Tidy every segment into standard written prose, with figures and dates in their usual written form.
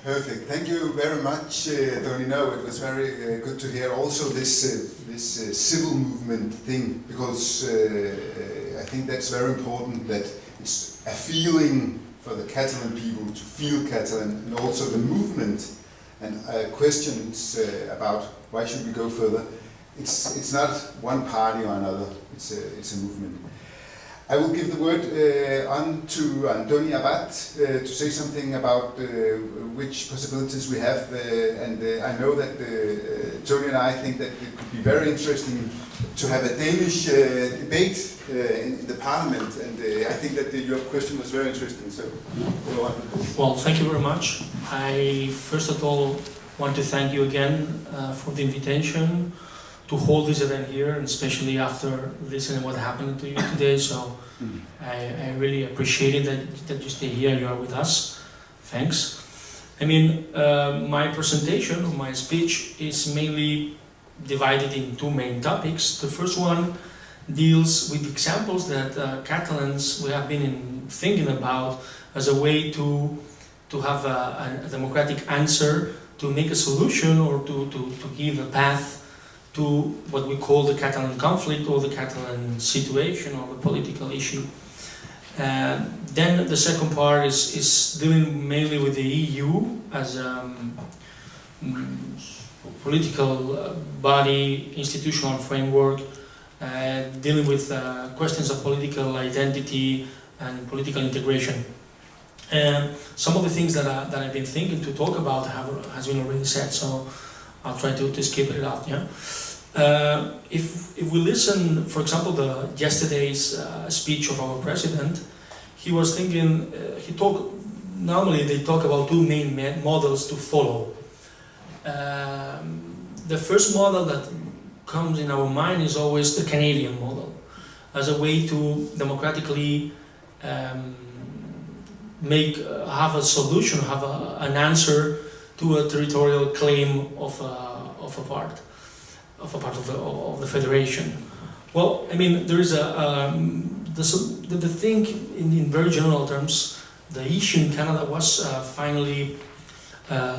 Perfect. Thank you very much, Antoni. No, it was very good to hear also this civil movement thing, because I think that's very important, that it's a feeling for the Catalan people to feel Catalan, and also the movement and questions about why should we go further. It's not one party or another. It's a movement. I will give the word on to Antoni Abat to say something about which possibilities we have, and I know that Tony and I think that it could be very interesting to have a Danish debate in the parliament, and I think that your question was very interesting, so go on. Well, thank you very much. I first of all want to thank you again for the invitation to hold this event here, and especially after listening what happened to you today. So I really appreciate it that you stay here, you are with us. Thanks. I mean, my presentation, or my speech, is mainly divided in two main topics. The first one deals with examples that Catalans we have been thinking about as a way to have a democratic answer, to make a solution, or to give a path to what we call the Catalan conflict, or the Catalan situation, or the political issue. Then the second part is dealing mainly with the EU as a political body, institutional framework, dealing with questions of political identity and political integration. Some of the things that I've been thinking to talk about has been already said, so I'll try to skip it out. Yeah. If we listen, for example, yesterday's speech of our president, he was thinking. Normally they talk about two main models to follow. The first model that comes in our mind is always the Canadian model, as a way to democratically have a solution, have an answer to a territorial claim of a part of the federation. Well, I mean, there is the thing in very general terms. The issue in Canada was finally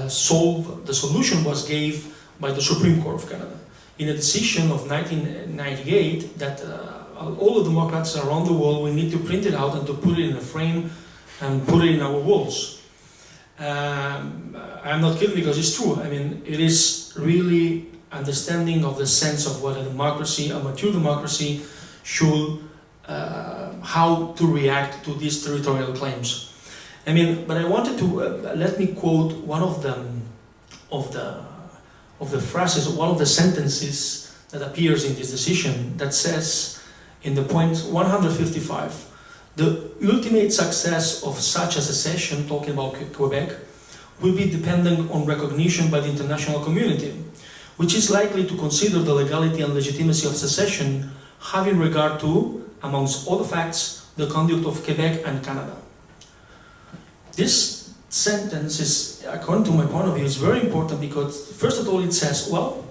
solved. The solution was gave by the Supreme Court of Canada in a decision of 1998 that all the Democrats around the world, we need to print it out and to put it in a frame and put it in our walls. I'm not kidding, because it's true. I mean, it is really understanding of the sense of what a democracy, a mature democracy, should, how to react to these territorial claims. I mean, but I wanted to let me quote one of the phrases, one of the sentences that appears in this decision, that says in the point 155, the ultimate success of such a secession, talking about Quebec, will be dependent on recognition by the international community, which is likely to consider the legality and legitimacy of secession, having regard to, amongst other facts, the conduct of Quebec and Canada. This sentence is, according to my point of view, is very important, because first of all it says, well,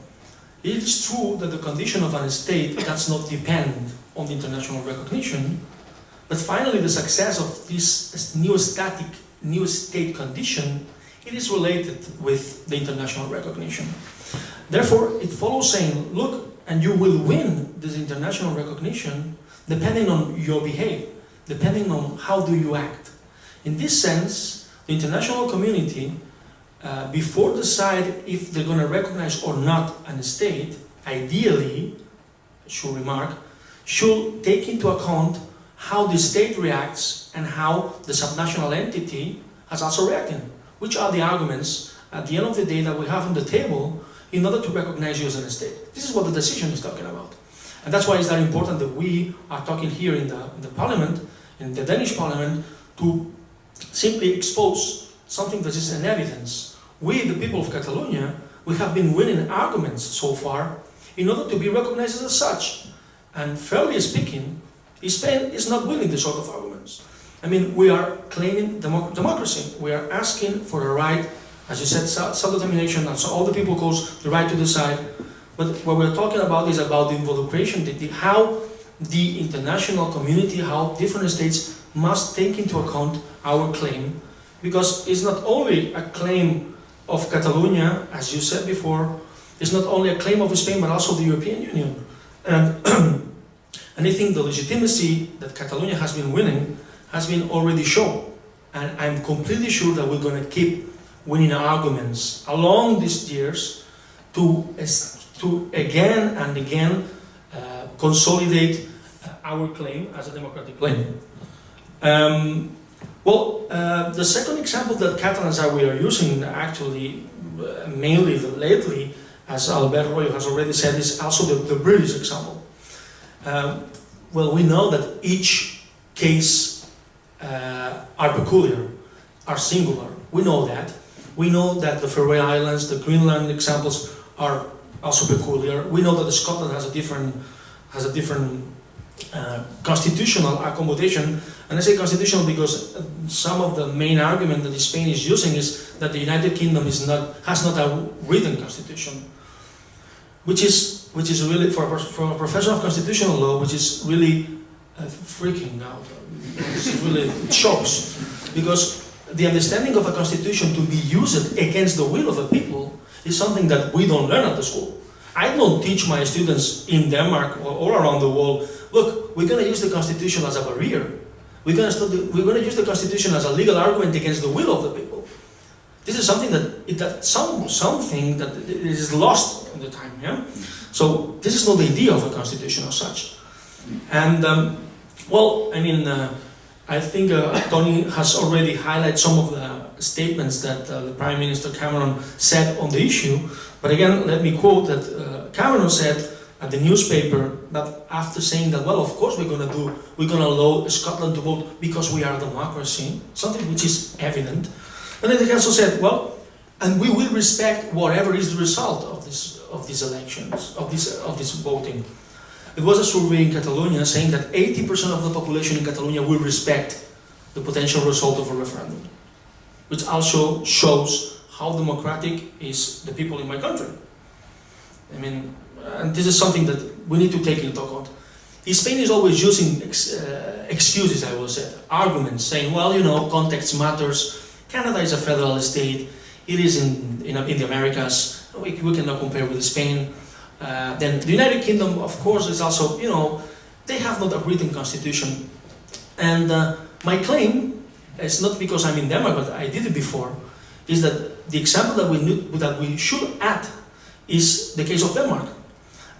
it is true that the condition of a state does not depend on the international recognition, but finally the success of this new state condition, it is related with the international recognition. Therefore, it follows saying, look, and you will win this international recognition depending on your behavior, depending on how do you act. In this sense, the international community, before decide if they're going to recognize or not a state, ideally, I should remark, should take into account how the state reacts and how the subnational entity has also reacted. Which are the arguments at the end of the day that we have on the table in order to recognize you as a state. This is what the decision is talking about. And that's why it's that important that we are talking here in the parliament, in the Danish parliament, to simply expose something that is an evidence. We, the people of Catalonia, we have been winning arguments so far in order to be recognized as such. And fairly speaking, Spain is not winning this sort of arguments. I mean, we are claiming democracy. We are asking for a right, as you said, self-determination, and so all the people calls the right to decide. But what we're talking about is about the involucration, how the international community, how different states must take into account our claim because it's not only a claim of Catalonia, as you said before, it's not only a claim of Spain, but also the European Union. And, and I think the legitimacy that Catalonia has been winning has been already shown. And I'm completely sure that we're going to keep winning arguments along these years to again and again consolidate our claim as a democratic claim. The second example that Catalans we are using, actually, mainly lately, as Albert Royo has already said, is also the British example. We know that each case are peculiar, are singular. We know that. We know that the Faroe Islands, the Greenland examples are also peculiar. We know that Scotland has a different constitutional accommodation. And I say constitutional because some of the main argument that Spain is using is that the United Kingdom has not a written constitution, which is really, for a professor of constitutional law, which is really freaking out. It shocks, because the understanding of a constitution to be used against the will of the people is something that we don't learn at the school. I don't teach my students in Denmark or all around the world, look, we're going to use the constitution as a barrier. We're going to use the constitution as a legal argument against the will of the people. This is something something that is lost in the time. Yeah. So this is not the idea of a constitution as such. And I think Tony has already highlighted some of the statements that the Prime Minister Cameron said on the issue. But again, let me quote that Cameron said at the newspaper that after saying that, well, of course we're going to allow Scotland to vote because we are a democracy, something which is evident. And then he also said, well, and we will respect whatever is the result of these elections, of this voting. It was a survey in Catalonia saying that 80% of the population in Catalonia will respect the potential result of a referendum, which also shows how democratic is the people in my country. And this is something that we need to take into account. Spain is always using excuses, I will say, arguments, saying, well, context matters. Canada is a federal state. It is in the Americas. We cannot compare with Spain. Then the United Kingdom, of course, is also, they have not a written constitution. And my claim, is not because I'm in Denmark, but I did it before, is that the example that we should add is the case of Denmark.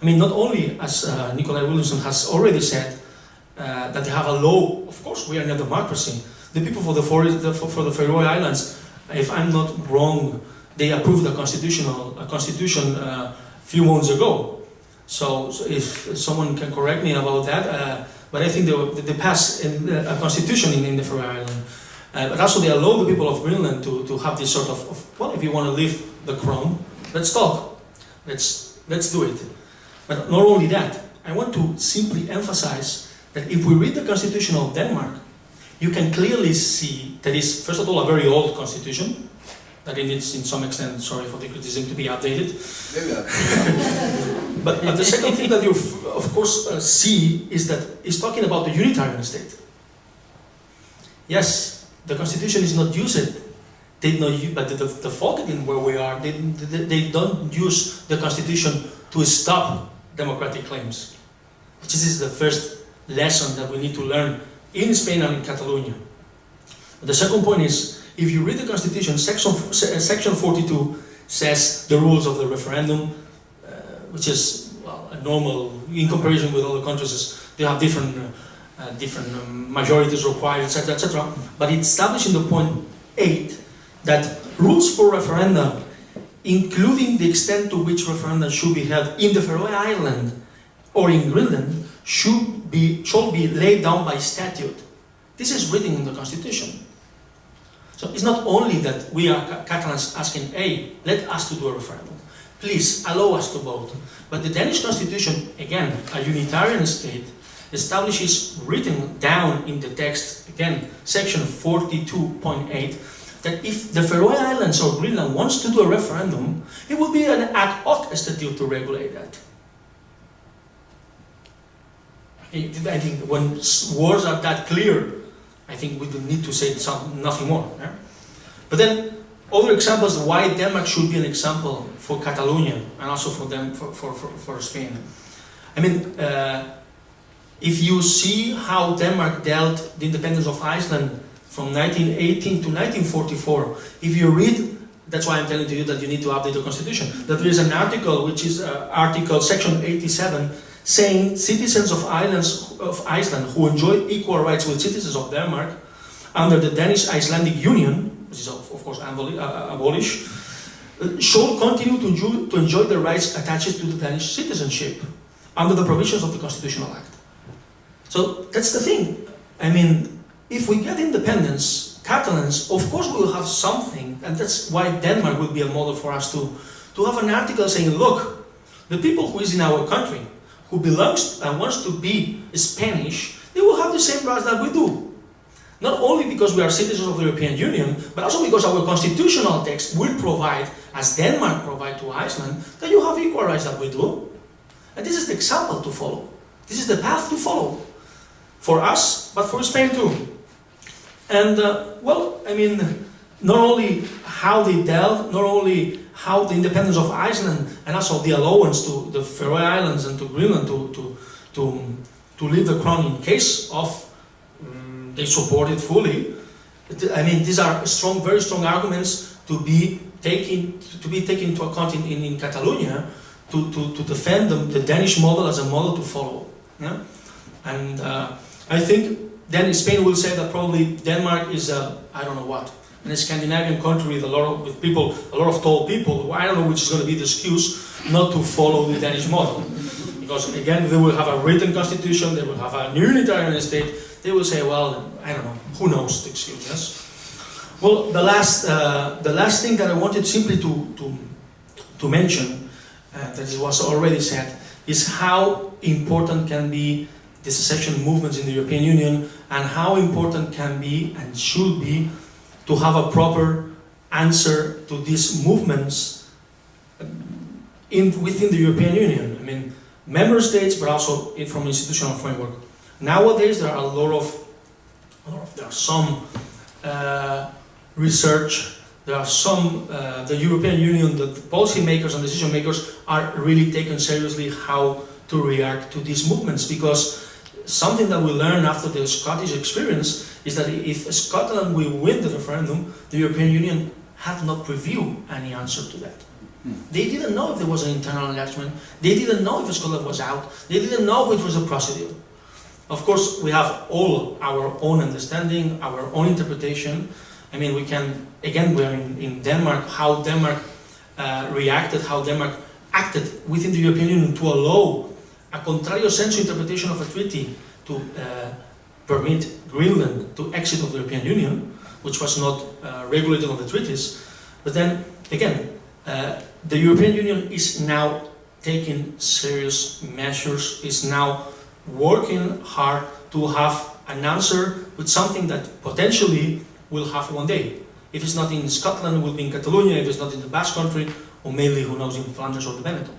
Not only, as Nikolai Williamson has already said, that they have a law. Of course, we are in a democracy. The people for the Faroe Islands, if I'm not wrong, they approved a constitution few months ago. So if someone can correct me about that, but I think they passed a constitution in the Faroe Islands. But also they allow the people of Greenland to have this sort of well, if you want to leave the crown, let's talk. Let's do it. But not only that, I want to simply emphasize that if we read the Constitution of Denmark, you can clearly see that it's, first of all, a very old constitution, that it needs, in some extent, sorry for the criticism, to be updated. But the second thing that you, of course, see is that it's talking about the unitarian state. Yes, the constitution is not used. But the folk in where we are, they don't use the constitution to stop democratic claims. This is the first lesson that we need to learn in Spain and in Catalonia. The second point is, if you read the Constitution, section 42 says the rules of the referendum, which is a normal, in comparison with other countries, they have different majorities required, etc., etc. But it established in the point 8 that rules for referenda, including the extent to which referenda should be held in the Faroe Islands or in Greenland, should be laid down by statute. This is written in the Constitution. So it's not only that we are Catalans asking, hey, let us to do a referendum. Please allow us to vote. But the Danish Constitution, again, a unitarian state, establishes, written down in the text, again, section 42.8, that if the Faroe Islands or Greenland wants to do a referendum, it will be an ad hoc statute to regulate that. I think when words are that clear, I think we don't need to say nothing more. Yeah? But then, other examples why Denmark should be an example for Catalonia and also for them for Spain. I mean, if you see how Denmark dealt the independence of Iceland from 1918 to 1944, if you read, that's why I'm telling you that you need to update the constitution, that there is an article, which is article section 87, saying citizens of Iceland who enjoy equal rights with citizens of Denmark under the Danish-Icelandic Union, which is of course abolished, shall continue to enjoy the rights attached to the Danish citizenship under the provisions of the Constitutional Act. So that's the thing. I mean, if we get independence, Catalans, of course we will have something, and that's why Denmark will be a model for us to have an article saying, look, the people who is in our country, who belongs and wants to be Spanish, they will have the same rights that we do. Not only because we are citizens of the European Union, but also because our constitutional text will provide, as Denmark provide to Iceland, that you have equal rights that we do. And this is the example to follow. This is the path to follow. For us, but for Spain too. And, well, I mean, not only how they dealt, not only how the independence of Iceland, and also the allowance to the Faroe Islands and to Greenland to leave the crown in case of they support it fully. I mean, these are strong, very strong arguments to be taken into account in Catalonia to defend the Danish model as a model to follow. Yeah? And I think then Spain will say that probably Denmark is I don't know what, a Scandinavian country with a lot of tall people. I don't know which is going to be the excuse not to follow the Danish model. Because again, they will have a written constitution, they will have a unitarian state. They will say, well, I don't know, who knows the excuse, yes? Well, the last thing that I wanted simply to mention, that was already said, is how important can be the secession movements in the European Union, and how important can be and should be to have a proper answer to these movements within the European Union. I mean, member states, but also from institutional framework. Nowadays, there are there are some research, there are some, the European Union, the policymakers and decision makers are really taking seriously how to react to these movements, because something that we learned after the Scottish experience is that if Scotland will win the referendum, the European Union had not reviewed any answer to that. They didn't know if there was an internal election, they didn't know if Scotland was out, they didn't know which was the procedure. Of course, we have all our own understanding, our own interpretation. I mean, we can, again, we are in Denmark, how Denmark reacted, how Denmark acted within the European Union to allow a contrario sensu interpretation of a treaty to permit Greenland to exit of the European Union, which was not regulated on the treaties. But then, again, the European Union is now taking serious measures, is now working hard to have an answer with something that potentially will have one day. If it's not in Scotland, it will be in Catalonia. If it's not in the Basque Country, or mainly, who knows, in Flanders or the Veneto.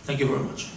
Thank you very much.